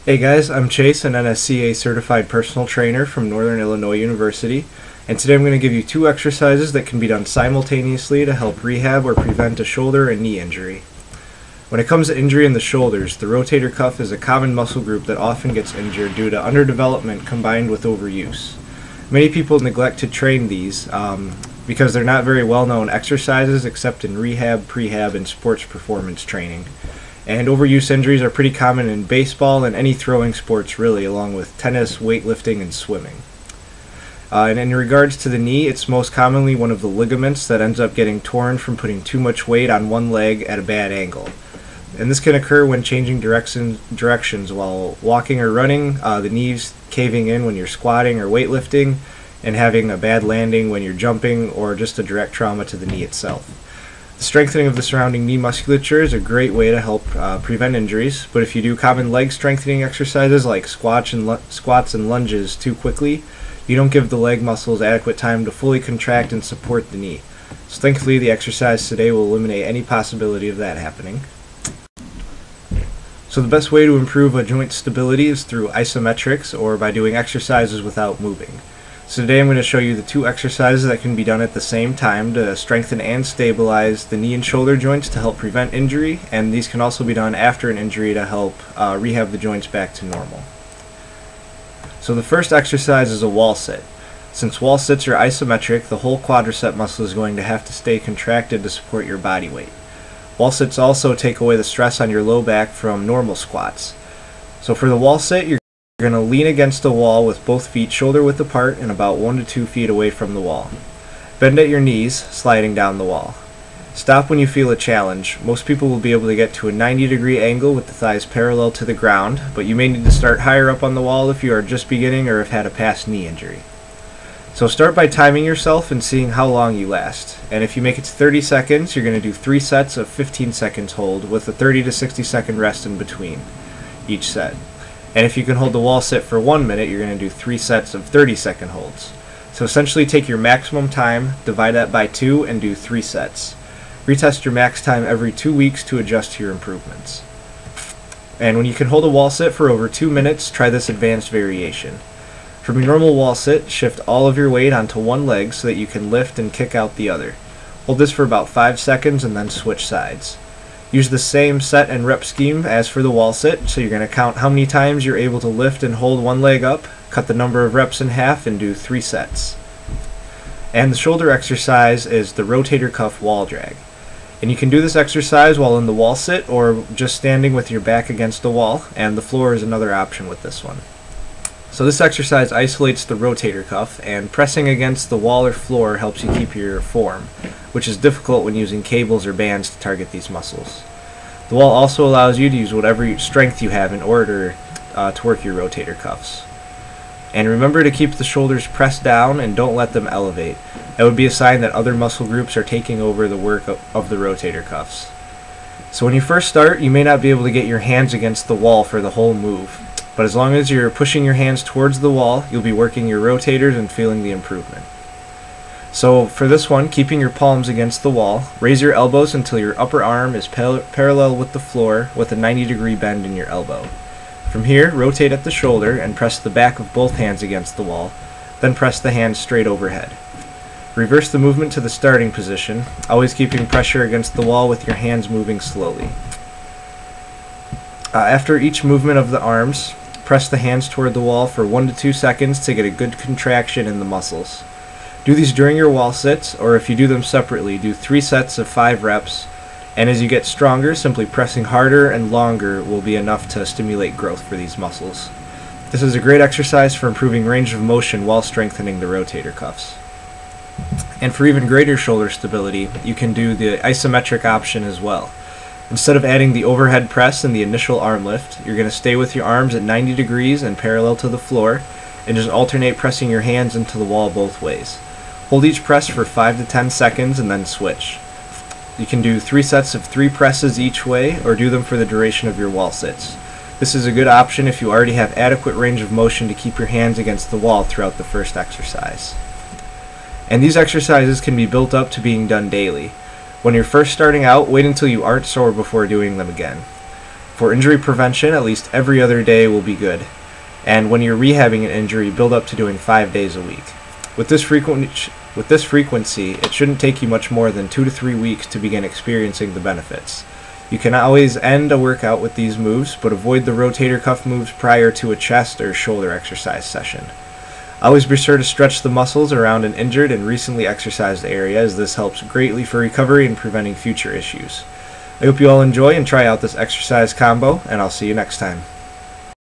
Hey guys, I'm Chase, an NSCA certified personal trainer from Northern Illinois University, and today I'm going to give you two exercises that can be done simultaneously to help rehab or prevent a shoulder and knee injury. When it comes to injury in the shoulders, the rotator cuff is a common muscle group that often gets injured due to underdevelopment combined with overuse. Many people neglect to train these because they're not very well known exercises except in rehab, prehab, and sports performance training. And overuse injuries are pretty common in baseball and any throwing sports really, along with tennis, weightlifting, and swimming. And in regards to the knee, it's most commonly one of the ligaments that ends up getting torn from putting too much weight on one leg at a bad angle. And this can occur when changing directions while walking or running, the knees caving in when you're squatting or weightlifting, and having a bad landing when you're jumping, or just a direct trauma to the knee itself. The strengthening of the surrounding knee musculature is a great way to help prevent injuries, but if you do common leg strengthening exercises like squats and lunges too quickly, you don't give the leg muscles adequate time to fully contract and support the knee. So thankfully the exercise today will eliminate any possibility of that happening. So the best way to improve a joint stability is through isometrics, or by doing exercises without moving. So today I'm going to show you the two exercises that can be done at the same time to strengthen and stabilize the knee and shoulder joints to help prevent injury, and these can also be done after an injury to help rehab the joints back to normal. So the first exercise is a wall sit. Since wall sits are isometric, the whole quadricep muscle is going to have to stay contracted to support your body weight. Wall sits also take away the stress on your low back from normal squats. So for the wall sit, you're going to lean against the wall with both feet shoulder width apart and about 1 to 2 feet away from the wall. Bend at your knees, sliding down the wall. Stop when you feel a challenge. Most people will be able to get to a 90-degree angle with the thighs parallel to the ground, but you may need to start higher up on the wall if you are just beginning or have had a past knee injury. So start by timing yourself and seeing how long you last. And if you make it to 30 seconds, you're going to do 3 sets of 15 seconds hold with a 30 to 60 second rest in between each set. And if you can hold the wall sit for 1 minute, you're going to do 3 sets of 30-second holds. So essentially take your maximum time, divide that by 2, and do 3 sets. Retest your max time every 2 weeks to adjust to your improvements. And when you can hold a wall sit for over 2 minutes, try this advanced variation. From your normal wall sit, shift all of your weight onto one leg so that you can lift and kick out the other. Hold this for about 5 seconds and then switch sides. Use the same set and rep scheme as for the wall sit, so you're going to count how many times you're able to lift and hold one leg up, cut the number of reps in half, and do 3 sets. And the shoulder exercise is the rotator cuff wall drag. And you can do this exercise while in the wall sit or just standing with your back against the wall, and the floor is another option with this one. So this exercise isolates the rotator cuff, and pressing against the wall or floor helps you keep your form, which is difficult when using cables or bands to target these muscles. The wall also allows you to use whatever strength you have in order to work your rotator cuffs. And remember to keep the shoulders pressed down and don't let them elevate. That would be a sign that other muscle groups are taking over the work of the rotator cuffs. So when you first start, you may not be able to get your hands against the wall for the whole move. But as long as you're pushing your hands towards the wall, you'll be working your rotators and feeling the improvement. So for this one, keeping your palms against the wall, raise your elbows until your upper arm is parallel with the floor with a 90-degree bend in your elbow. From here, rotate at the shoulder and press the back of both hands against the wall, then press the hands straight overhead. Reverse the movement to the starting position, always keeping pressure against the wall with your hands moving slowly. After each movement of the arms, press the hands toward the wall for 1 to 2 seconds to get a good contraction in the muscles. Do these during your wall sits, or if you do them separately, do 3 sets of 5 reps, and as you get stronger, simply pressing harder and longer will be enough to stimulate growth for these muscles. This is a great exercise for improving range of motion while strengthening the rotator cuffs. And for even greater shoulder stability, you can do the isometric option as well. Instead of adding the overhead press and the initial arm lift, you're going to stay with your arms at 90 degrees and parallel to the floor, and just alternate pressing your hands into the wall both ways. Hold each press for 5 to 10 seconds and then switch. You can do 3 sets of 3 presses each way, or do them for the duration of your wall sits. This is a good option if you already have adequate range of motion to keep your hands against the wall throughout the first exercise. And these exercises can be built up to being done daily. When you're first starting out, wait until you aren't sore before doing them again. For injury prevention, at least every other day will be good. And when you're rehabbing an injury, build up to doing 5 days a week. With this frequency, it shouldn't take you much more than 2 to 3 weeks to begin experiencing the benefits. You can always end a workout with these moves, but avoid the rotator cuff moves prior to a chest or shoulder exercise session. Always be sure to stretch the muscles around an injured and recently exercised area, as this helps greatly for recovery and preventing future issues. I hope you all enjoy and try out this exercise combo, and I'll see you next time.